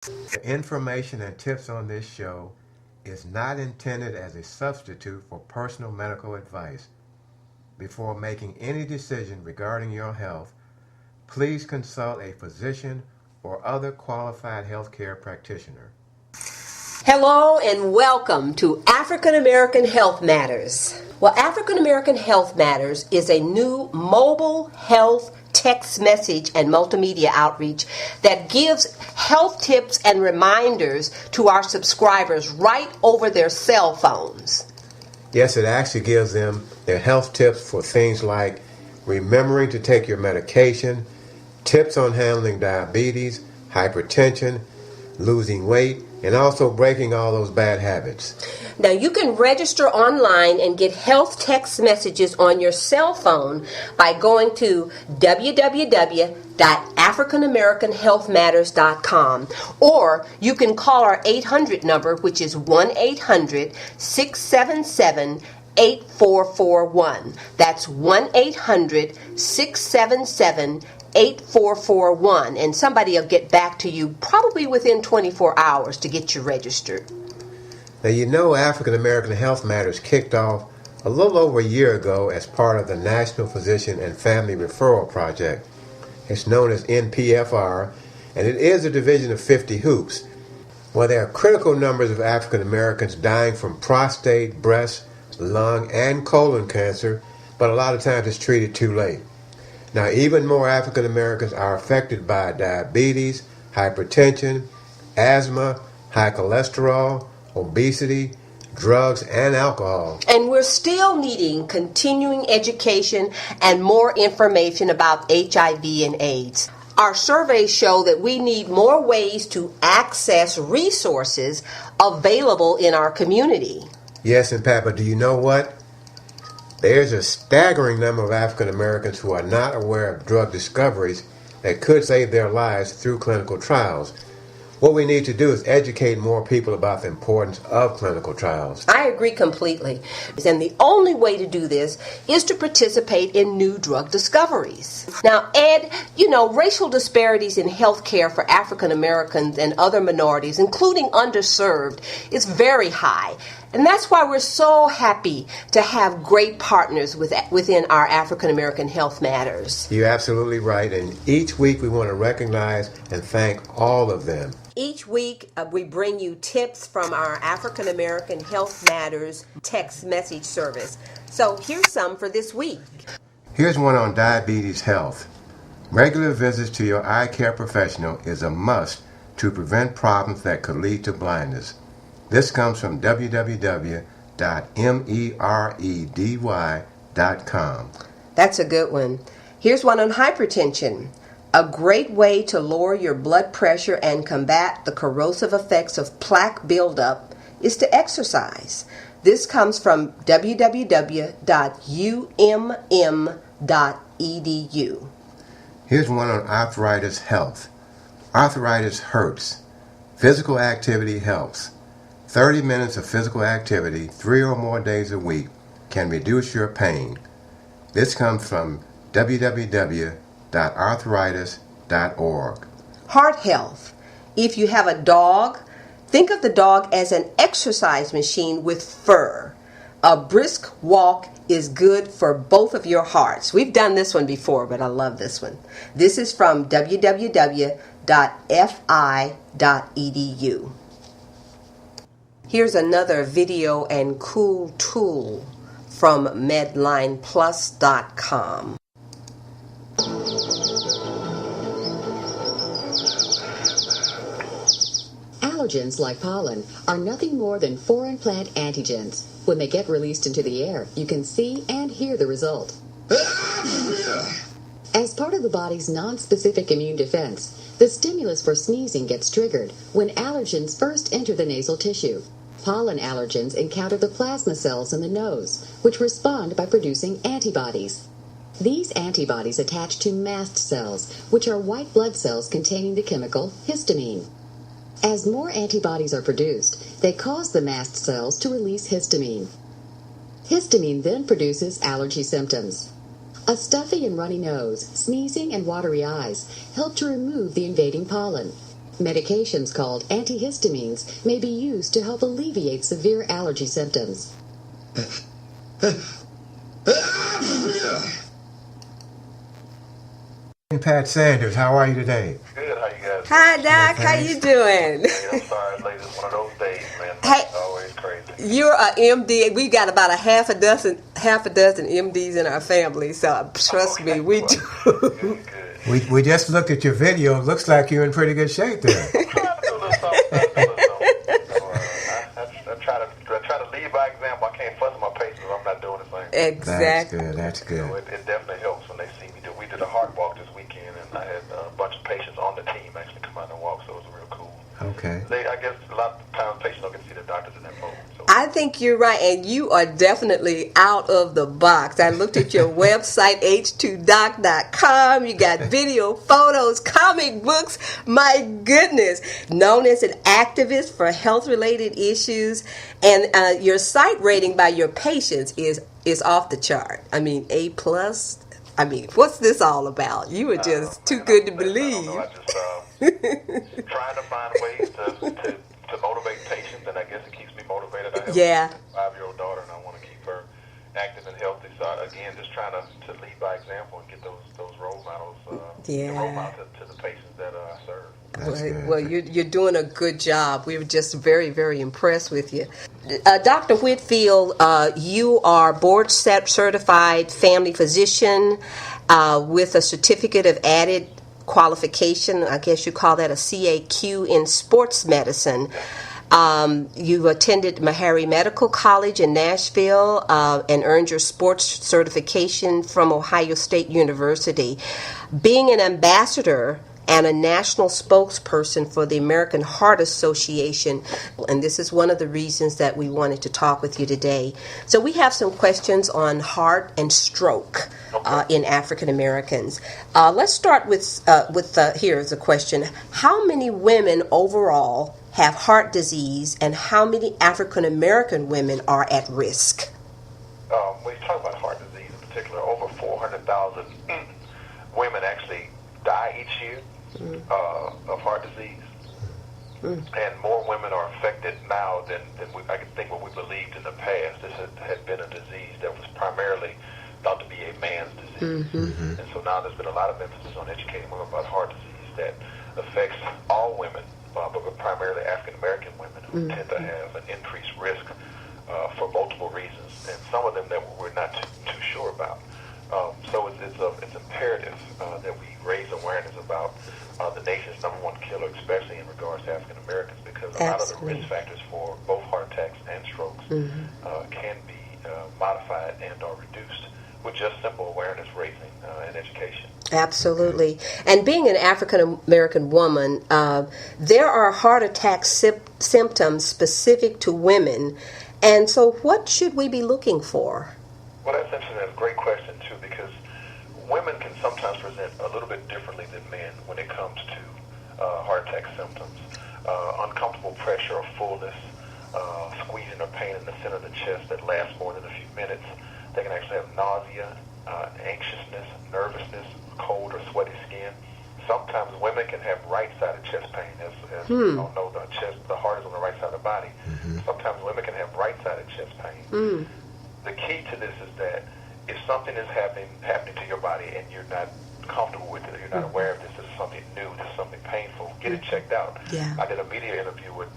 The information and tips on this show is not intended as a substitute for personal medical advice. Before making any decision regarding your health, please consult a physician or other qualified healthcare practitioner. Hello and welcome to African American Health Matters. Well, African American Health Matters is a new mobile health text message and multimedia outreach that gives health tips and reminders to our subscribers right over their cell phones. Yes, it actually gives them their health tips for things like remembering to take your medication, tips on handling diabetes, hypertension, losing weight, and also breaking all those bad habits. Now, you can register online and get health text messages on your cell phone by going to www.africanamericanhealthmatters.com, or you can call our 800 number, which is 1-800-677-8441. That's 1-800-677-8441, and somebody will get back to you probably within 24 hours to get you registered. Now, you know, African American Health Matters kicked off a little over a year ago as part of the National Physician and Family Referral Project. It's known as NPFR, and it is a division of 50 Hoops. Well, there are critical numbers of African Americans dying from prostate, breast, lung, and colon cancer, but a lot of times it's treated too late. Now, even more African Americans are affected by diabetes, hypertension, asthma, high cholesterol, obesity, drugs, and alcohol. And we're still needing continuing education and more information about HIV and AIDS. Our surveys show that we need more ways to access resources available in our community. Yes, and Papa, do you know what? There's a staggering number of African Americans who are not aware of drug discoveries that could save their lives through clinical trials. What we need to do is educate more people about the importance of clinical trials. I agree completely. And the only way to do this is to participate in new drug discoveries. Now, Ed, you know, racial disparities in healthcare for African Americans and other minorities, including underserved, is very high. And that's why we're so happy to have great partners within our African American Health Matters. You're absolutely right. And each week we want to recognize and thank all of them. Each week, we bring you tips from our African American Health Matters text message service. So here's some for this week. Here's one on diabetes health. Regular visits to your eye care professional is a must to prevent problems that could lead to blindness. This comes from www.meredy.com. That's a good one. Here's one on hypertension. A great way to lower your blood pressure and combat the corrosive effects of plaque buildup is to exercise. This comes from www.umm.edu. Here's one on arthritis health. Arthritis hurts. Physical activity helps. 30 minutes of physical activity 3 or more days a week can reduce your pain. This comes from www.arthritis.org. Heart health. If you have a dog, think of the dog as an exercise machine with fur. A brisk walk is good for both of your hearts. We've done this one before, but I love this one. This is from www.fi.edu. Here's another video and cool tool from medlineplus.com. Allergens like pollen are nothing more than foreign plant antigens. When they get released into the air, you can see and hear the result. As part of the body's non-specific immune defense, the stimulus for sneezing gets triggered when allergens first enter the nasal tissue. Pollen allergens encounter the plasma cells in the nose, which respond by producing antibodies. These antibodies attach to mast cells, which are white blood cells containing the chemical histamine. As more antibodies are produced, they cause the mast cells to release histamine. Histamine then produces allergy symptoms. A stuffy and runny nose, sneezing, and watery eyes help to remove the invading pollen. Medications called antihistamines may be used to help alleviate severe allergy symptoms. Pat Sanders, how are you today? Good, how you guys? Hi, Doc. How you doing? Hey, I'm sorry, ladies. It's one of those days, man. Hey. It's always crazy. You're a MD. We got about a half a dozen MDs in our family, so trust me, we do. Good. We just looked at your video. It looks like you're in pretty good shape there. I'm trying to do a little something. I try to lead by example. I can't fuss with my patients if I'm not doing the same. Exactly. That's good. So it definitely helps when they see me do. We did a heart walk this weekend, and I had a bunch of patients on the team actually come out and walk, so it was real cool. Okay. I guess a lot of times patients don't get to see the doctors in that mode. So. I think you're right, and you are definitely out of the box. I looked at your website, h2doc.com. You got video, photos, comic books. My goodness. Known as an activist for health-related issues, and your site rating by your patients is off the chart. I mean, A+. I mean, what's this all about? You are just too good to believe. I just trying to find ways to motivate patients, and I guess it keeps me motivated. I have a 5-year-old daughter, and I want to keep her active and healthy. So again, just trying to lead by example and get those role models, role models to the patients that I serve. Well, you're doing a good job. We were just very, very impressed with you. Dr. Whitfield, you are board certified family physician with a certificate of added qualification. I guess you call that a CAQ in sports medicine. You attended Meharry Medical College in Nashville and earned your sports certification from Ohio State University. Being an ambassador and a national spokesperson for the American Heart Association, and this is one of the reasons that we wanted to talk with you today. So we have some questions on heart and stroke in African Americans. Let's start with here's a question. How many women overall have heart disease, and how many African American women are at risk? When you talk about heart disease in particular, over 400,000 women actually die each year of heart disease. And more women are affected now than I can think what we believed in the past. This had been a disease that was primarily thought to be a man's disease. And so now there's been a lot of emphasis on educating women about heart disease that affects all women, but primarily African American women who tend to have an increased risk for multiple reasons, and some of them that we're not too sure about. So it's imperative that we raise awareness about the nation's #1 killer, especially in regards to African Americans, because a lot of the risk factors for both heart attacks and strokes can be modified and or reduced with just simple awareness raising and education. Absolutely. And being an African American woman, there are heart attack symptoms specific to women. And so what should we be looking for? Well, that's interesting. That's a great question, too, because women can sometimes present a little bit differently than men when it comes to heart attack symptoms. Uncomfortable pressure or fullness, squeezing or pain in the center of the chest that lasts more than a few minutes. They can actually have nausea, anxiousness, nervousness, cold or sweaty skin. Sometimes women can have right-sided chest pain. As you all know, the heart is on the right side of the body. Sometimes women can have right-sided chest pain. The key to this is that if something is happening to your body and you're not comfortable with it, or you're not aware of this is something new, this is something painful, get it checked out. I did a media interview with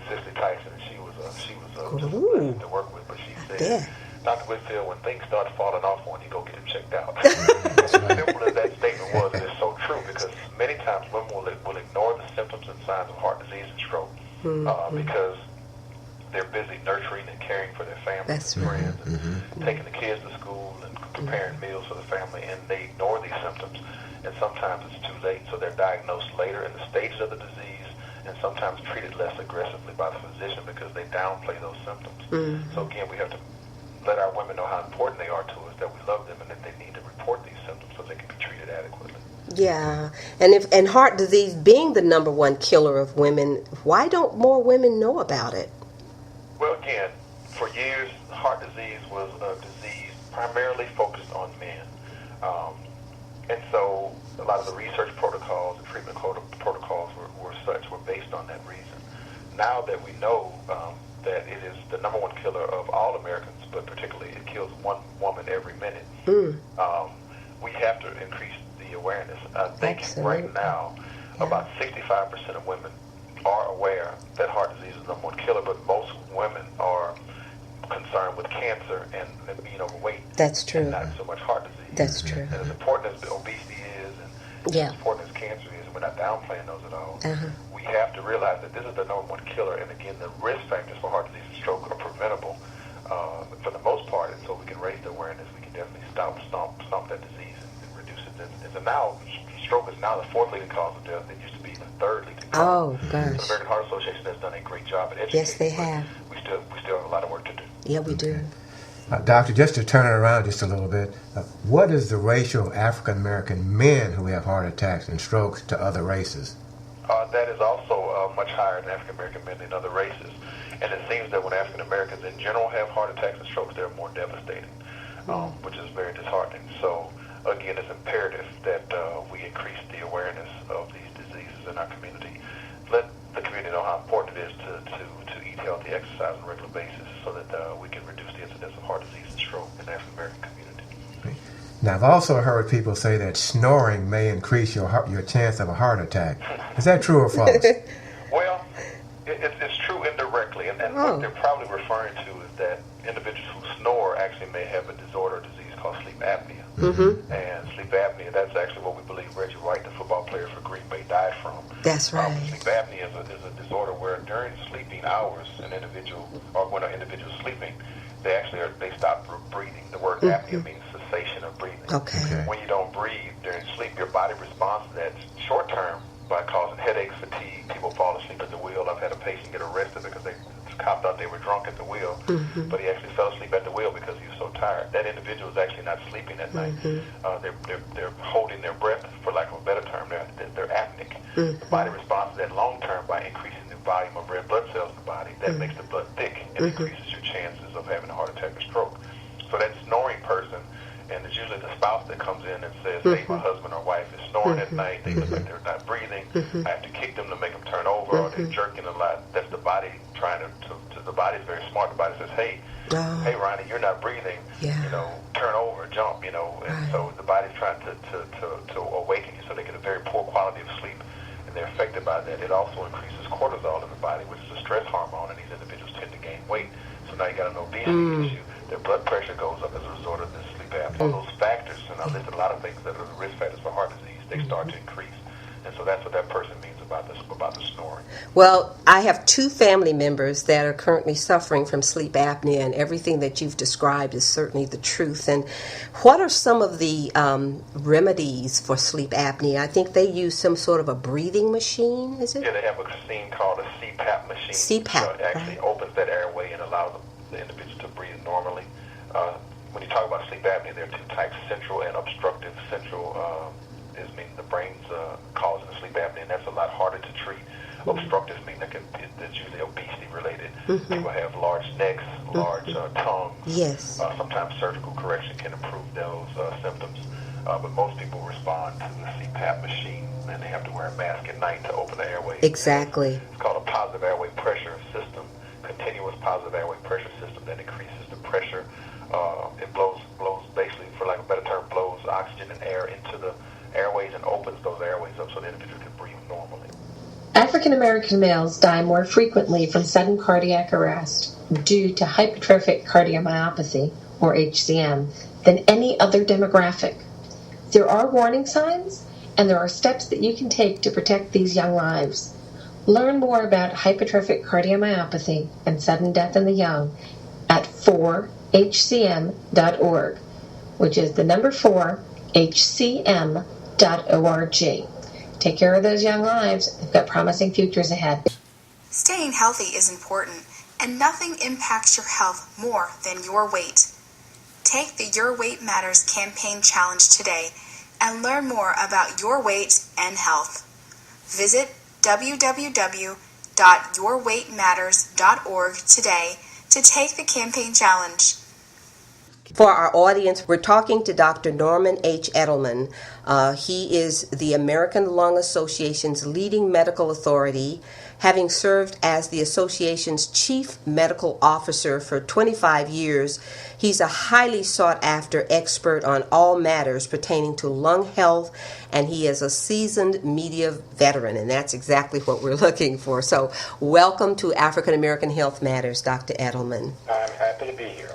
Cicely Tyson, and she was just a blessing to work with, but she said, Dr. Whitfield, when things start falling off on you, go get them checked out. As simple as that statement was, it is so true, because many times women will ignore the symptoms and signs of heart disease and stroke because they're busy nurturing and caring for their families and friends, and taking the kids to school and preparing meals for the family, and they ignore these symptoms, and sometimes it's too late, so they're diagnosed later in the stages of the disease, and sometimes treated less aggressively by the physician because they downplay those symptoms. So again, we have to let our women know how important they are to us, that we love them, and that they need to report these symptoms so they can be treated adequately. Yeah, and heart disease being the #1 killer of women, why don't more women know about it? Well, again, for years, heart disease was a disease primarily focused on men. And so a lot of the research protocols and treatment protocols were such based on that reason. Now that we know that it is the number one killer of all Americans, but particularly it kills one woman every minute, we have to increase the awareness. I think right now about 65% of women are aware that heart disease is the number one killer, but most women are concerned with cancer and being overweight. That's true. And not so much heart disease. That's true. And as important as obesity is, and as important as cancer is, and we're not downplaying those at all, we have to realize that this is the number one killer. And again, the risk factors for heart disease and stroke are preventable for the most part. And so we can raise the awareness. We can definitely stomp that disease and reduce it. And so now, stroke is now the fourth leading cause of death. It used to be the third leading cause. Oh, gosh. The American Heart Association has done a great job at educating. Yes, they have. We still have a lot of work to do. Yeah, we do. Doctor, just to turn it around just a little bit, what is the ratio of African American men who have heart attacks and strokes to other races? That is also much higher than African American men in other races. And it seems that when African Americans in general have heart attacks and strokes, they're more devastating, which is very disheartening. So, again, it's imperative that we increase the awareness of these diseases in our community. Let the community know how important it is to eat healthy, exercise on a regular basis so that we can reduce the incidence of heart disease and stroke in the African American community. Now, I've also heard people say that snoring may increase your chance of a heart attack. Is that true or false? Well, it's true indirectly, and what they're probably referring to is that individuals who snore actually may have a disorder or disease called sleep apnea. And sleep apnea, that's actually what we believe Reggie White, the football player for Green Bay, died from. That's right. Sleep apnea is a disorder where during sleeping hours, when an individual is sleeping, they stop breathing. The word apnea means cessation of breathing. Okay. When you don't breathe during sleep, your body responds to that short term by causing headaches, fatigue. People fall asleep at the wheel. I've had a patient get arrested because the cop thought they were drunk at the wheel, but he actually fell asleep at the wheel because he was so tired. That individual is actually not sleeping at night. They're holding their breath, for lack of a better term. They're apneic. The body responds to that long term by increasing the volume of red blood cells in the body. That makes the blood thick and increases your chances of having a heart attack or stroke. So that snoring person, and it's usually the spouse that comes in and says, hey, my husband or wife is snoring at night, they look like they're not breathing, I have to kick them to make them turn over, or they're jerking a lot. That's the body trying to the body's very smart. The body says, hey, Ronnie, you're not breathing, turn over, jump, and so the body's trying to awaken you so they get a very poor quality of sleep, and they're affected by that. It also increases cortisol in the body, which is a stress hormone, and these individuals tend to gain weight. So now you got an obesity issue. Their blood pressure goes up as a result of this sleep apnea. All those factors, and I listed a lot of things that are the risk factors for heart disease, they start to increase. And so that's what that person means about the snoring. Well, I have two family members that are currently suffering from sleep apnea, and everything that you've described is certainly the truth. And what are some of the remedies for sleep apnea? I think they use some sort of a breathing machine, is it? Yeah, they have a machine called a CPAP machine. CPAP. It actually opens that airway and allows the individual to breathe normally. When you talk about sleep apnea, there are two types, central and obstructive. Central is meaning the brain's causing the sleep apnea, and that's a lot harder to treat. Obstructive meaning that's usually obesity related. People have large necks, large tongues. Yes. Sometimes surgical correction can improve those symptoms. But most people respond to the CPAP machine, and they have to wear a mask at night to open the airway. Exactly. It's called a positive airway pressure system, continuous positive airway pressure system that increases the pressure. It blows basically, for lack of a better term, blows oxygen and air into the airways and opens those airways up so the individual can breathe normally. African American males die more frequently from sudden cardiac arrest due to hypertrophic cardiomyopathy, or HCM, than any other demographic. There are warning signs, and there are steps that you can take to protect these young lives. Learn more about hypertrophic cardiomyopathy and sudden death in the young at 4hcm.org, which is the number 4hcm.org. Take care of those young lives. They've got promising futures ahead. Staying healthy is important, and nothing impacts your health more than your weight. Take the Your Weight Matters campaign challenge today and learn more about your weight and health. Visit www.yourweightmatters.org today to take the campaign challenge. For our audience, we're talking to Dr. Norman H. Edelman. He is the American Lung Association's leading medical authority, Having served as the association's chief medical officer for 25 years, he's a highly sought-after expert on all matters pertaining to lung health, and he is a seasoned media veteran, and that's exactly what we're looking for. So welcome to African American Health Matters, Dr. Edelman. I'm happy to be here.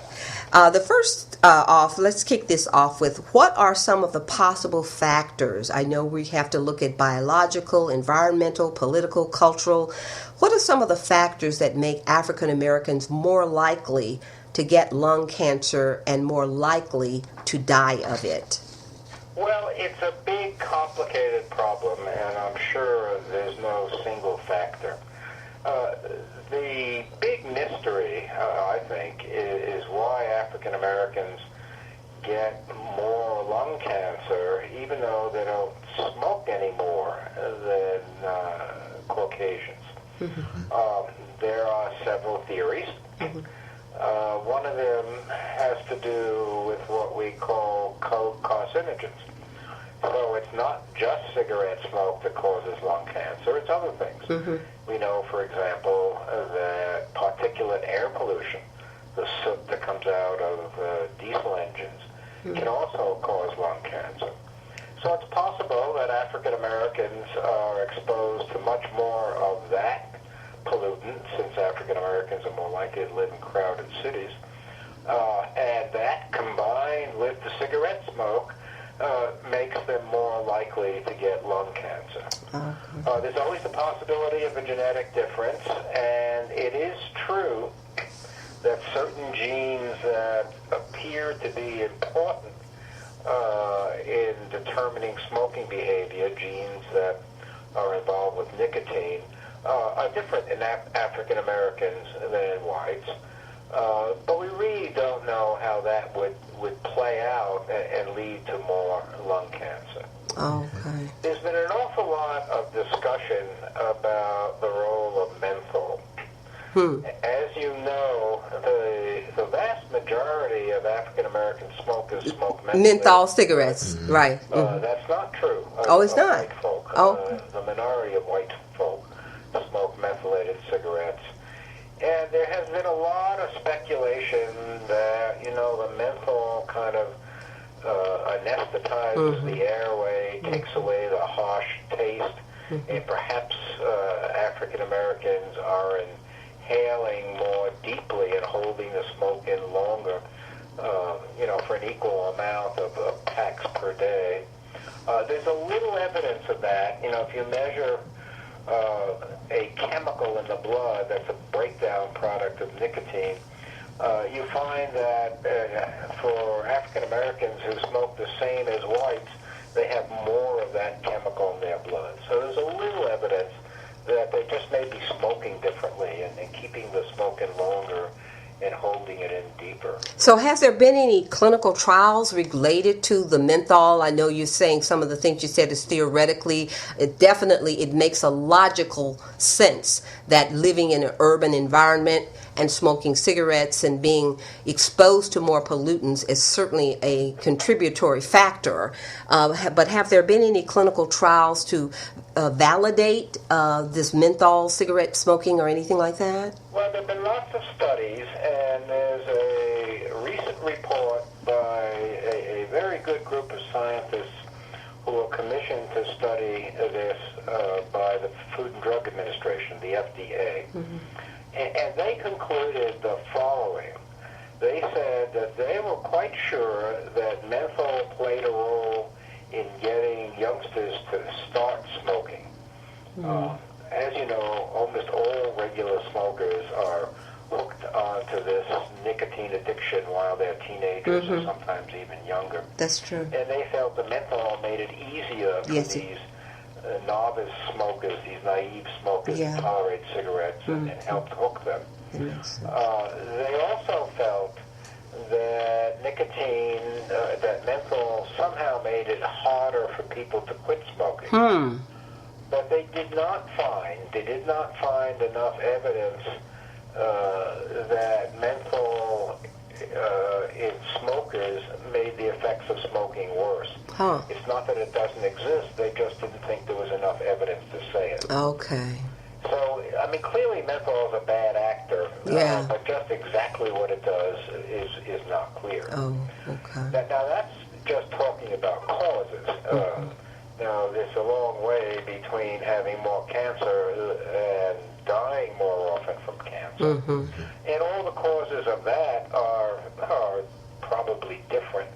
The first let's kick this off with, what are some of the possible factors? I know we have to look at biological, environmental, political, cultural. What are some of the factors that make African Americans more likely to get lung cancer and more likely to die of it? Well, it's a big, complicated problem, and I'm sure there's no single factor. The big mystery, I think, is why African Americans get more lung cancer, even though they don't smoke any more than Caucasians. There are several theories. One of them has to do with what we call co-carcinogens. So it's not just cigarette smoke that causes lung cancer, it's other things. We know, for example, that particulate air pollution, the soot that comes out of diesel engines, can also cause lung cancer. So it's possible that African Americans are exposed to much more of that pollutant, since African Americans are more likely to live in crowded cities. And that, combined with the cigarette smoke, makes them more likely to get lung cancer. There's always the possibility of a genetic difference, and it is true that certain genes that appear to be important in determining smoking behavior, genes that are involved with nicotine, are different in African Americans than in whites. But we really don't know how that would play out and lead to more lung cancer. Okay. There's been an awful lot of discussion about the role of menthol. As you know, the vast majority of African American smokers smoke menthol cigarettes, right? That's not true. It's not. White folk. The minority of white folk smoke mentholated cigarettes. And there has been a lot of speculation that, the menthol kind of anesthetizes the airway, takes away the harsh taste, and perhaps African Americans are inhaling more deeply and holding the smoke in longer, for an equal amount of packs per day. There's a little evidence of that. If you measure a chemical in the blood that's a breakdown product of nicotine, you find that for African Americans who smoke the same as whites, they have more of that chemical in their blood. So there's a little evidence that they just may be smoking differently and keeping the smoke in longer and holding it in deeper. So has there been any clinical trials related to the menthol? I know you're saying some of the things you said is theoretically. It makes a logical sense that living in an urban environment and smoking cigarettes and being exposed to more pollutants is certainly a contributory factor. But have there been any clinical trials to validate this menthol cigarette smoking or anything like that? Well, there have been lots of studies, and there's a recent report by a very good group of scientists who were commissioned to study this by the Food and Drug Administration, the FDA. And they concluded the following. They said that they were quite sure that menthol played a role in getting youngsters to start smoking. As you know, almost all regular smokers are hooked onto this nicotine addiction while they're teenagers or sometimes even younger. That's true. And they felt the menthol made it easier for these novice smokers, these naive smokers, to tolerate cigarettes and helped hook them. They also felt that nicotine, that menthol somehow made it harder for people to quit smoking. But they did not find enough evidence that menthol in smokers made the effects of smoking worse. It's not that it doesn't exist, they just didn't think there was enough evidence to say it. Okay. So I mean, clearly menthol is a bad actor. Yeah. But just exactly what it does is not clear. Oh, okay. Now that's just talking about causes. Now, there's a long way between having more cancer and dying more often from cancer. And all the causes of that are probably different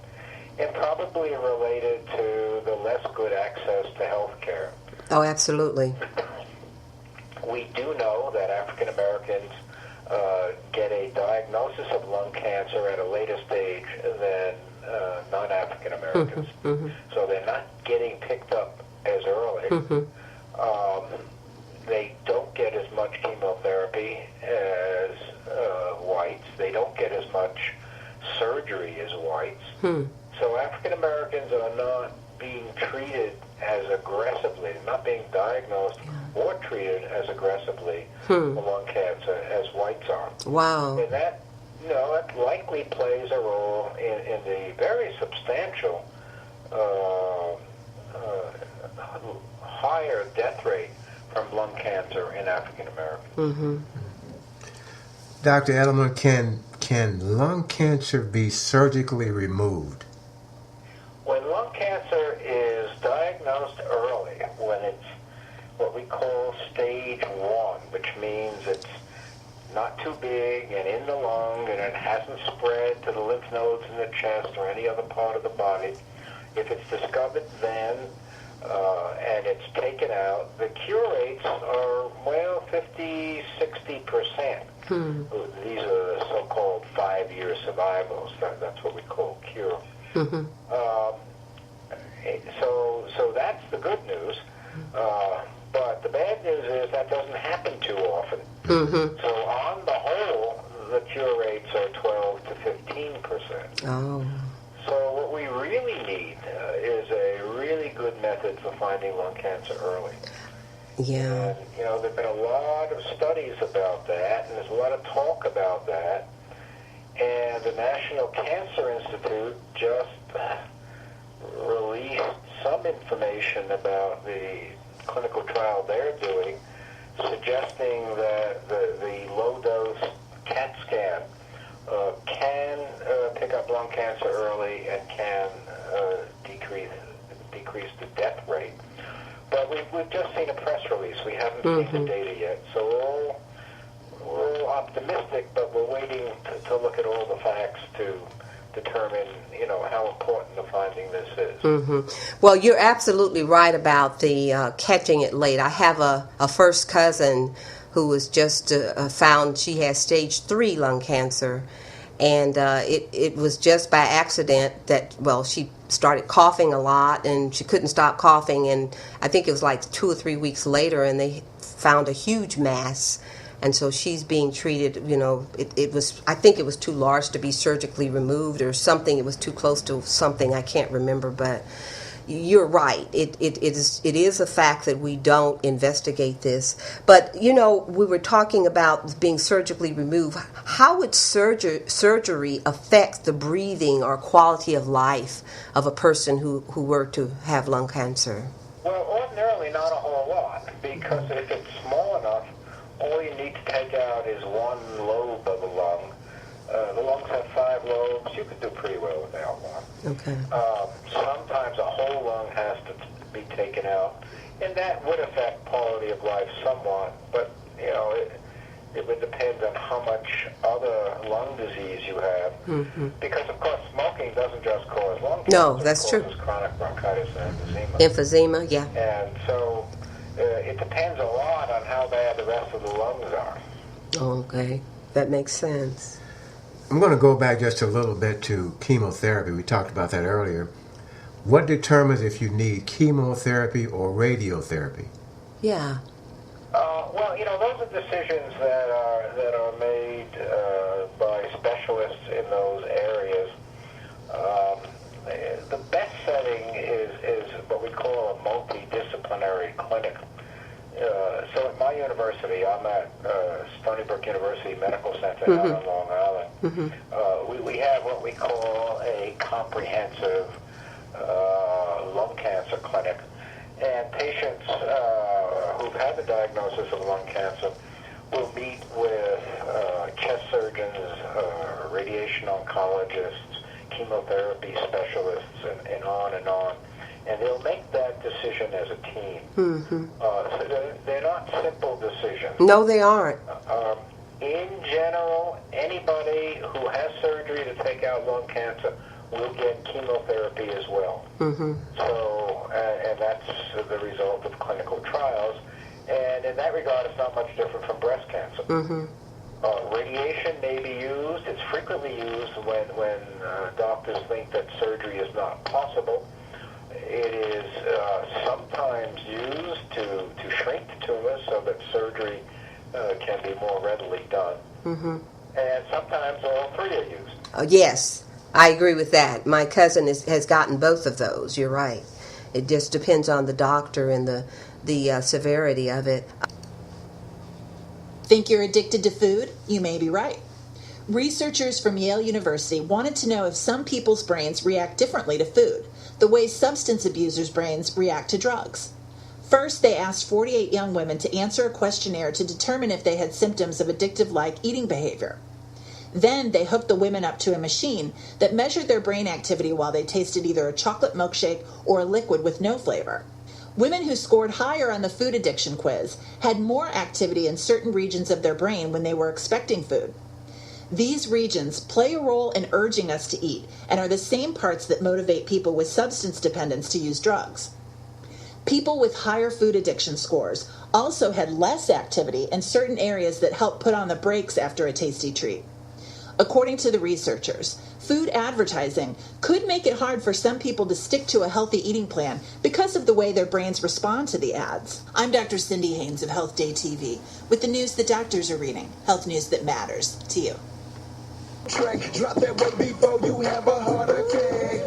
and probably related to the less good access to health care. Oh, absolutely. We do know that African Americans get a diagnosis of lung cancer at a later stage than non-African Americans. So they're not getting picked up as early. They don't get as much chemotherapy as whites. They don't get as much surgery as whites. So African Americans are not being treated as aggressively, not being diagnosed or treated as aggressively for lung cancer as whites are. Wow. And that, that likely plays a role in the very substantial higher death rate from lung cancer in African Americans. Dr. Edelman, can lung cancer be surgically removed? When lung cancer is diagnosed early, when it's what we call stage 1, which means it's not too big and in the lung and it hasn't spread to the lymph nodes in the chest or any other part of the body, if it's discovered then and it's taken out, the cure rates are, 50-60%. These are the so-called 5-year survivals. That's what we call cure. So that's the good news. But the bad news is that doesn't happen too often. So on the whole, the cure rates are 12 to 15%. Oh. So what we really need is a really good method for finding lung cancer early. Yeah. And, there have been a lot of studies about that, and there's a lot of talk about that. And the National Cancer Institute just released some information about the clinical trial they're doing, suggesting that the low-dose CAT scan can pick up lung cancer early and can decrease the death rate. But we've just seen a press release. We haven't seen the data yet. So we're optimistic, but we're waiting to look at all the facts to determine, how important the finding this is. Well, you're absolutely right about the catching it late. I have a first cousin who was just found she has stage 3 lung cancer, and it was just by accident that, she started coughing a lot and she couldn't stop coughing, and I think it was like 2 or 3 weeks later and they found a huge mass. And so she's being treated, I think it was too large to be surgically removed or something. It was too close to something, I can't remember. But you're right. It is a fact that we don't investigate this. But, we were talking about being surgically removed. How would surgery affect the breathing or quality of life of a person who were to have lung cancer? Well, ordinarily not a whole lot, because if it's small enough, all you need to take out is one lobe of the lung. The lungs have 5 lobes. You could do pretty well without one. Okay. Sometimes a whole lung has to be taken out, and that would affect quality of life somewhat. But, it would depend on how much other lung disease you have. Because, of course, smoking doesn't just cause lung cancer. No, that's true. It causes chronic bronchitis and emphysema. Emphysema, yeah. And so it depends a lot on how bad the rest of the lungs are. Okay, that makes sense. I'm going to go back just a little bit to chemotherapy. We talked about that earlier. What determines if you need chemotherapy or radiotherapy? Yeah. Those are decisions that are made by specialists in those areas. The best setting is what we call a multidisciplinary clinic. So at my university, I'm at Stony Brook University Medical Center out on Long Island. We have what we call a comprehensive lung cancer clinic. And patients who've had the diagnosis of lung cancer radiation oncologists, chemotherapy specialists, and on and on. And they'll make that decision as a team. Mm-hmm. So they're not simple decisions. No, they aren't. In general, anybody who has surgery to take out lung cancer will get chemotherapy as well. Mm-hmm. So, and that's the result of clinical trials. And in that regard, it's not much different from breast cancer. Mm-hmm. Radiation may be used. It's frequently used when doctors think that surgery is not possible. It is sometimes used to shrink the tumor so that surgery can be more readily done. Mm-hmm. And sometimes all three are used. Yes, I agree with that. My cousin has gotten both of those. You're right. It just depends on the doctor and the severity of it. Think you're addicted to food? You may be right. Researchers from Yale University wanted to know if some people's brains react differently to food, the way substance abusers' brains react to drugs. First, they asked 48 young women to answer a questionnaire to determine if they had symptoms of addictive-like eating behavior. Then, they hooked the women up to a machine that measured their brain activity while they tasted either a chocolate milkshake or a liquid with no flavor. Women who scored higher on the food addiction quiz had more activity in certain regions of their brain when they were expecting food. These regions play a role in urging us to eat and are the same parts that motivate people with substance dependence to use drugs. People with higher food addiction scores also had less activity in certain areas that help put on the brakes after a tasty treat. According to the researchers, food advertising could make it hard for some people to stick to a healthy eating plan because of the way their brains respond to the ads. I'm Dr. Cindy Haynes of Health Day TV with the news that doctors are reading, health news that matters to you. Drop that weight before you have a heart attack.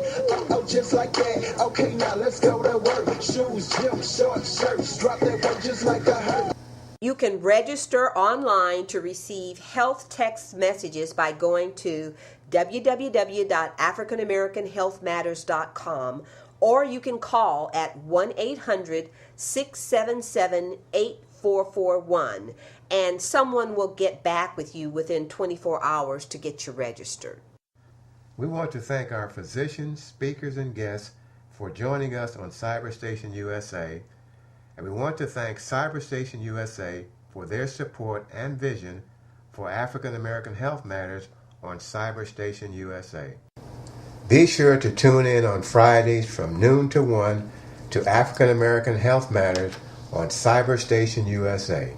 Oh, just like that. Okay, now let's go to work. Shoes, gym, shorts, shirts. Drop that weight just like a hurt. You can register online to receive health text messages by going to www.africanamericanhealthmatters.com, or you can call at 1-800-677-8441, and someone will get back with you within 24 hours to get you registered. We want to thank our physicians, speakers, and guests for joining us on Cyberstation USA, and we want to thank Cyberstation USA for their support and vision for African American Health Matters on Cyberstation USA. Be sure to tune in on Fridays from noon to 1 to African American Health Matters on Cyberstation USA.